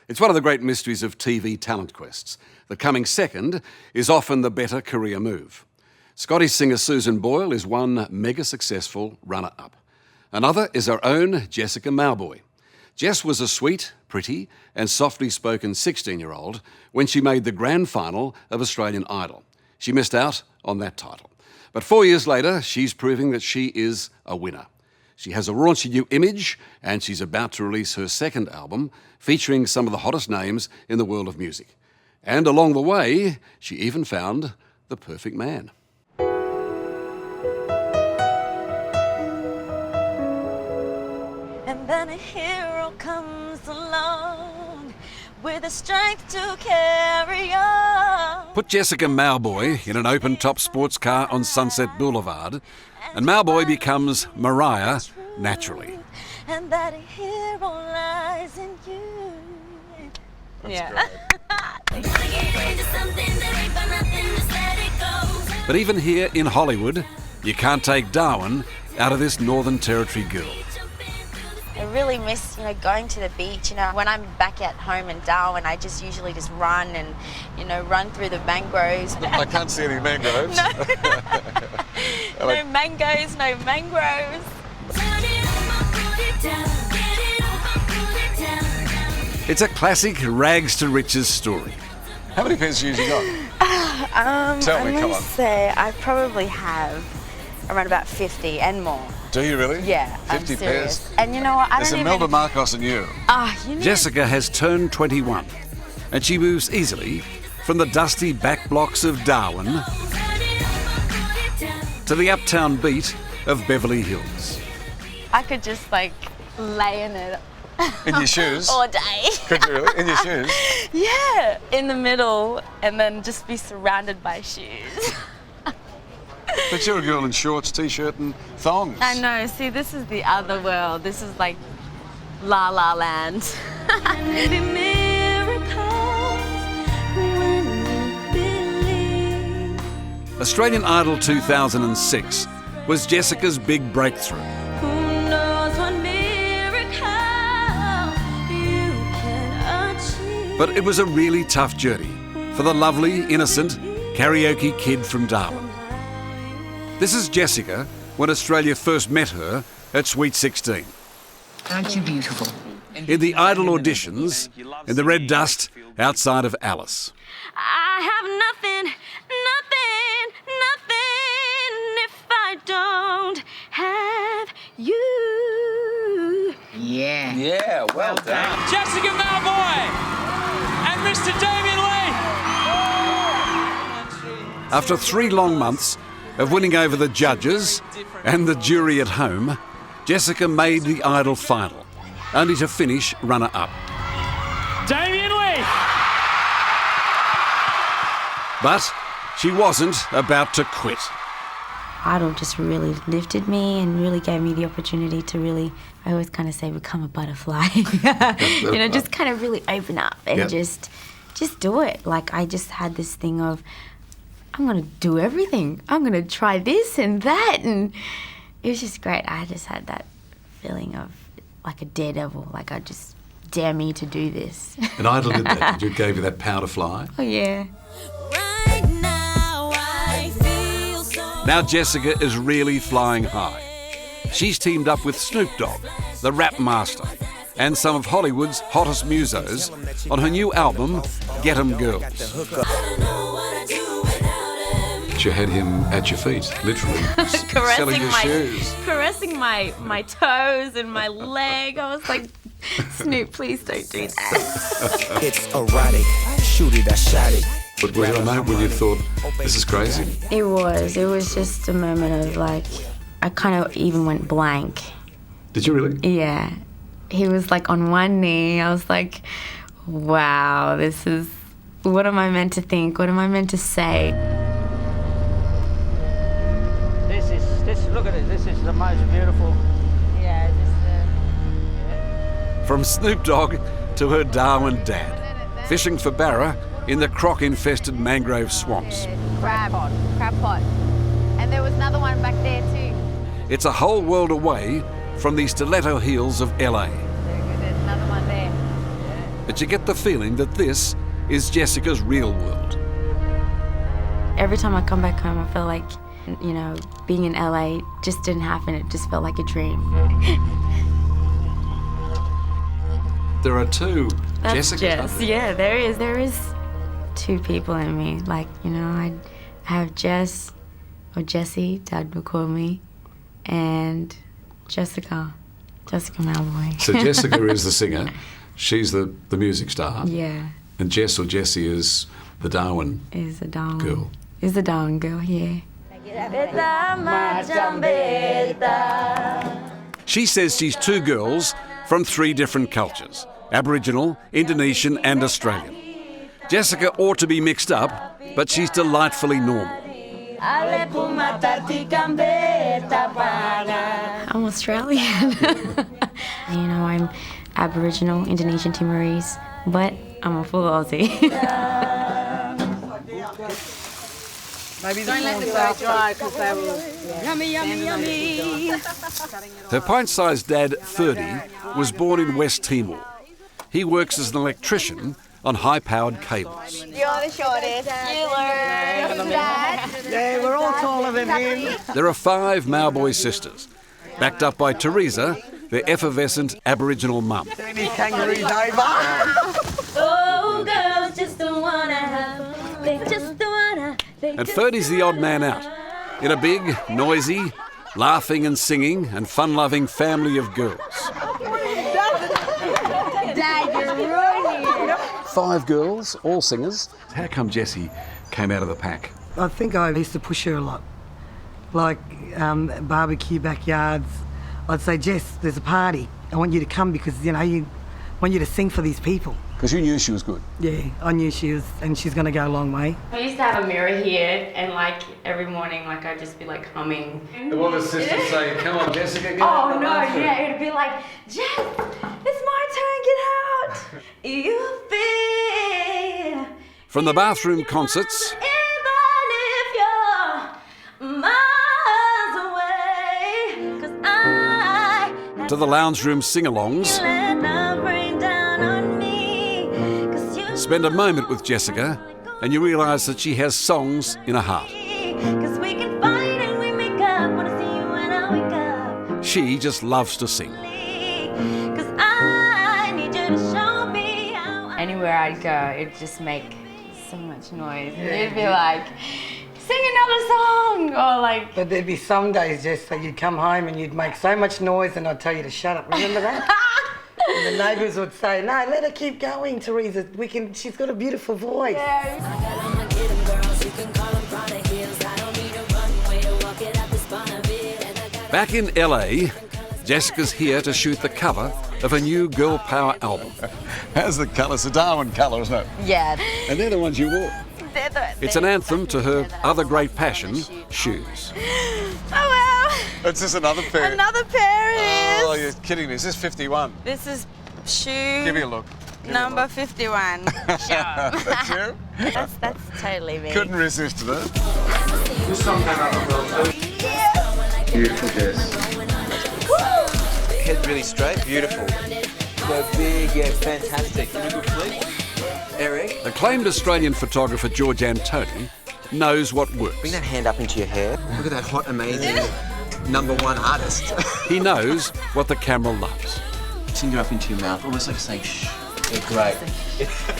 It's one of the great mysteries of TV talent quests. The coming second is often the better career move. Scottish singer Susan Boyle is one mega successful runner-up. Another is our own Jessica Mauboy. Jess was a sweet, pretty and softly spoken 16-year-old when she made the grand final of Australian Idol. She missed out on that title. But 4 years later, she's proving that she is a winner. She has a raunchy new image and she's about to release her second album featuring some of the hottest names in the world of music. And along the way, she even found the perfect man. And then a hero comes along with the strength to carry on. Put Jessica Mauboy in an open-top sports car on Sunset Boulevard, and Mauboy becomes Mariah naturally. And that a hero lies in you. Yeah. But even here in Hollywood, you can't take Darwin out of this Northern Territory girl. I really miss, going to the beach. When I'm back at home in Darwin, I just usually just run and, run through the mangroves. I can't see any mangroves. No, no mangoes, no mangroves. It's a classic rags to riches story. How many pairs of shoes you got? Tell me, come on. Say I probably have around about 50 and more. Do you really? Yeah, 50 I'm serious. pairs. And you know what? There's Imelda Marcos and you. Jessica has turned 21 and she moves easily from the dusty back blocks of Darwin to the uptown beat of Beverly Hills. I could just lay in it. In your shoes? All day. Could you really? In your shoes? Yeah, in the middle and then just be surrounded by shoes. But you're a girl in shorts, t-shirt and thongs. I know. See, this is the other world. This is like La La Land. Australian Idol 2006 was Jessica's big breakthrough. But it was a really tough journey for the lovely, innocent karaoke kid from Darwin. This is Jessica when Australia first met her at Sweet 16. Aren't you beautiful? In the Idol auditions, in the red dust outside of Alice. I have nothing if I don't have you. Yeah. Yeah, well done. Jessica Mauboy and Mr. Damien Lee. After 3 long months of winning over the judges and the jury at home, Jessica made the Idol final, only to finish runner-up. Damien Lee. But she wasn't about to quit. Idol just really lifted me and really gave me the opportunity to really, I always kind of say, become a butterfly. Just kind of really open up and just do it. I just had this thing of, I'm going to do everything. I'm going to try this and that. And it was just great. I just had that feeling of like a daredevil. I just dare me to do this. And Idol did that. It gave you that power to fly. Oh, yeah. Right now I feel so. Now Jessica is really flying high. She's teamed up with Snoop Dogg, the rap master, and some of Hollywood's hottest musos on her new album, Get 'Em Girls. You had him at your feet, literally, selling your shoes. Caressing my toes and my leg. I was like, Snoop, please don't do that. It's erotic. Shoot it, I shot it. But was there a moment when you thought, this is crazy? It was just a moment of I kind of even went blank. Did you really? Yeah. He was on one knee. I was like, wow, what am I meant to think? What am I meant to say? Look at it. This is the most beautiful. Yeah, From Snoop Dogg to her Darwin dad, fishing for barra in the croc-infested mangrove swamps. crab pot. And there was another one back there too. It's a whole world away from the stiletto heels of LA. There's another one there. but you get the feeling that this is Jessica's real world. Every time I come back home, I feel like, you know, being in LA just didn't happen. It just felt like a dream. There are two That's Jessicas. Jess. Yeah, there is. There is two people in me. Like, you know, I have Jess, or Jessie, Dad would call me, and Jessica Mauboy. So Jessica is the singer. She's the music star. Yeah. And Jess or Jessie is the Darwin Is the Darwin girl. Is the Darwin girl, yeah. She says she's two girls from three different cultures: Aboriginal, Indonesian and Australian. Jessica ought to be mixed up, but she's delightfully normal. I'm Australian. You know, I'm Aboriginal, Indonesian, Timorese, but I'm a full Aussie. Maybe don't let them go dry because they will. Yummy, yummy, yummy. Her pint-sized dad, Ferdy, was born in West Timor. He works as an electrician on high-powered cables. You're the shortest. You learn. Yeah, we're all taller than him. There are 5 Mauboy sisters, backed up by Teresa, their effervescent Aboriginal mum. Any kangaroos over? Oh, girls just don't wanna have, they just don't wanna. And Ferdy's the odd man out, in a big, noisy, laughing and singing and fun-loving family of girls. Dad, you're ruining it. 5 girls, all singers. How come Jessie came out of the pack? I think I used to push her a lot. Like barbecue backyards. I'd say, Jess, there's a party. I want you to come because, you know, I want you to sing for these people. Because you knew she was good. Yeah, I knew she was, and she's going to go a long way. I used to have a mirror here, and like every morning, like I'd just be like humming. What does sister say? Come on, Jessica, get Oh no, yeah, it'd be like, Jess, it's my turn, get out. You feel. From the bathroom concerts Even if you're miles away, 'cause I to the lounge room sing-alongs, let the rain down on me. 'Cause you spend a moment with Jessica and you realise that she has songs in her heart. 'Cause we can fight and we make up. Wanna see you when I wake up. She just loves to sing. 'Cause I need you to show me how. Anywhere I'd go, it'd just make so much noise. And you'd be like, sing another song, or like. But there'd be some days, Jess, that you'd come home and you'd make so much noise and I'd tell you to shut up. Remember that? And the neighbours would say, no, let her keep going, Teresa. She's got a beautiful voice. Back in LA, Jessica's here to shoot the cover of a new girl power album. How's the colour? It's a Darwin colour, isn't it? Yeah. And they're the ones you wore. They're It's an anthem to her other great passion, shoes. Oh well. It's just another pair. Another pair it is. Oh, you're kidding me. Is this 51? This is shoe Give me a look. number 51. That's you? That's totally me. Couldn't resist it. Beautiful, Jess. Head really straight, beautiful. Go big, yeah, fantastic. Can you good sleep? Eric? Acclaimed Australian photographer George Antoni knows what works. Bring that hand up into your hair. Look at that hot, amazing #1 artist. He knows what the camera loves. Finger up into your mouth, almost like saying shh. They're great.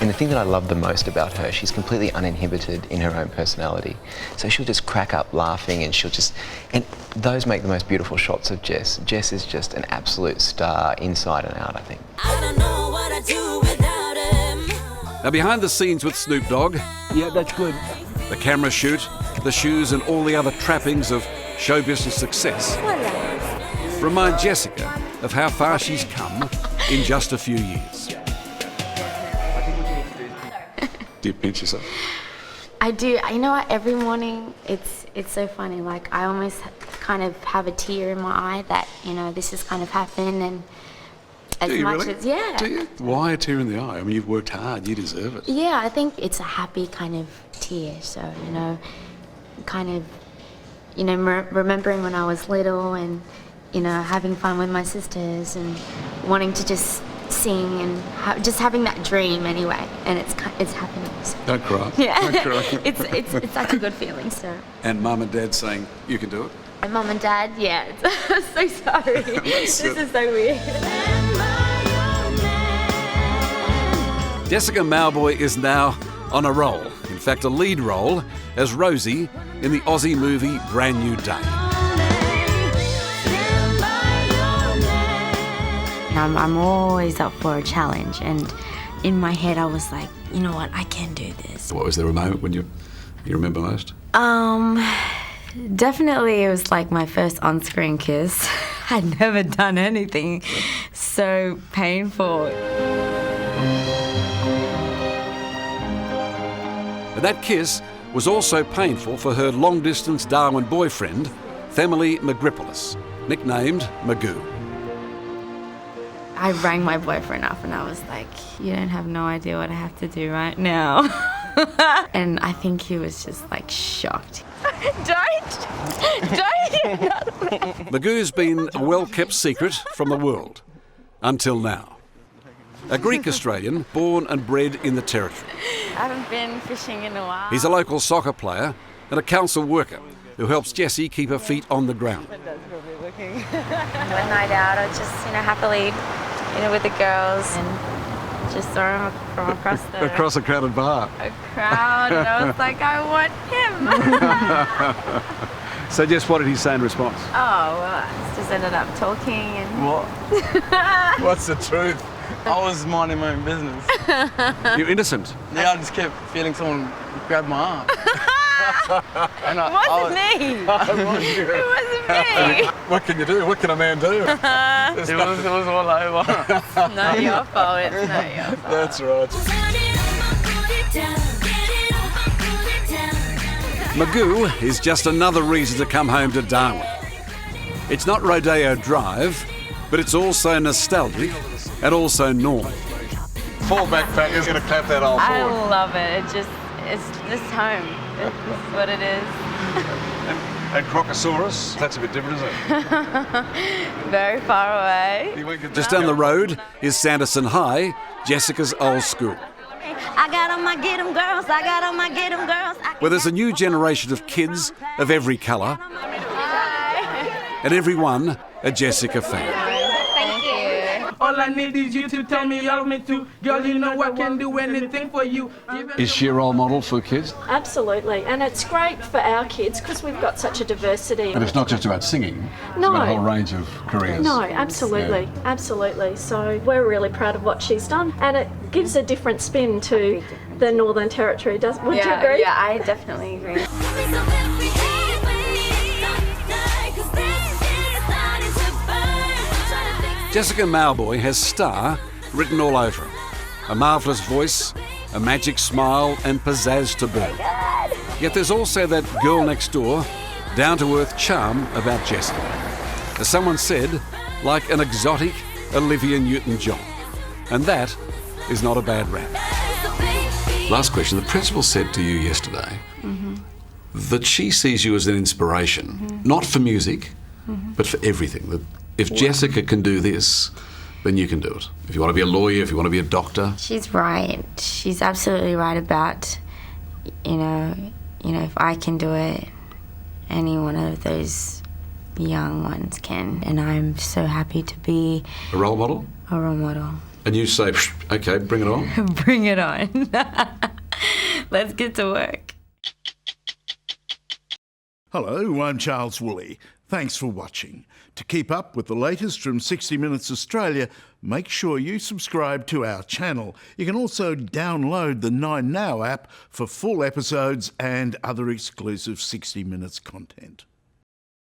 And the thing that I love the most about her, she's completely uninhibited in her own personality. So she'll just crack up laughing and and those make the most beautiful shots of Jess. Jess is just an absolute star inside and out, I think. I don't know what I'd do without him. Now behind the scenes with Snoop Dogg, Yeah, that's good. the camera shoot, the shoes and all the other trappings of show business success remind Jessica of how far she's come in just a few years. Do you pinch yourself? I do. You know what? Every morning, it's so funny. Like I almost kind of have a tear in my eye that this has kind of happened, and as Do you much really? as yeah. Do you? Why a tear in the eye? I mean, you've worked hard. You deserve it. Yeah, I think it's a happy kind of tear. So kind of remembering when I was little and having fun with my sisters and wanting to just sing and just having that dream anyway, and it's happening. So. Don't cry. Yeah, Don't cry. it's like a good feeling. So. And Mum and Dad saying, you can do it? And Mum and Dad, yeah. I'm so sorry. This is so weird. Jessica Mauboy is now on a roll. In fact, a lead role as Rosie in the Aussie movie Brand New Day. I'm always up for a challenge, and in my head I was like, you know what, I can do this. What was there a moment when you remember most? Definitely it was like my first on-screen kiss. I'd never done anything so painful. And that kiss was also painful for her long-distance Darwin boyfriend, Family Magripolis, nicknamed Magoo. I rang my boyfriend up and I was like, you don't have no idea what I have to do right now. And I think he was just like shocked. Don't. Magoo's been a well-kept secret from the world, until now. A Greek Australian born and bred in the Territory. I haven't been fishing in a while. He's a local soccer player and a council worker who helps Jessie keep her feet on the ground. One night out, I just, happily, with the girls and just saw him from across a crowded bar. a crowd, and I was like, I want him. So, Jess, what did he say in response? Oh, well, I just ended up talking and... What? What's the truth? I was minding my own business. You're innocent. Yeah, I just kept feeling someone grab my arm. And It wasn't me. It wasn't me. What can you do? What can a man do? It was all over. It's not your fault. It's not your fault. That's right. Magoo is just another reason to come home to Darwin. It's not Rodeo Drive, but it's also nostalgic and also normal. Full backpack is going to clap that old I forward. love it. It's just home. This is what it is. And Crocosaurus, that's a bit different, isn't it? Very far away. Just down the road is Sanderson High, Jessica's old school, I got on my get 'em girls. I got on my get 'em girls. where there's a new generation of kids of every colour, and everyone a Jessica fan. Thank you. All I need is you to tell me you love me too. Girl, you know I can do anything for you. Is she a role model for kids? Absolutely, and it's great for our kids because we've got such a diversity. And it's not just about singing, it's No. about a whole range of careers. No, absolutely, absolutely. So we're really proud of what she's done, and it gives a different spin to the Northern Territory. Would you agree? Yeah, I definitely agree. Jessica Mauboy has star written all over her. A marvellous voice, a magic smile and pizzazz to boot. Yet there's also that girl next door, down-to-earth charm about Jessica. As someone said, like an exotic Olivia Newton-John. And that is not a bad rap. Last question. The principal said to you yesterday that she sees you as an inspiration, not for music, but for everything. That if Jessica can do this, then you can do it. If you want to be a lawyer, if you want to be a doctor. She's right. She's absolutely right about, if I can do it, any one of those young ones can. And I'm so happy to be A role model? a role model. And you say, okay, bring it on. Bring it on. Let's get to work. Hello, I'm Charles Woolley. Thanks for watching. To keep up with the latest from 60 Minutes Australia, make sure you subscribe to our channel. You can also download the 9Now app for full episodes and other exclusive 60 Minutes content.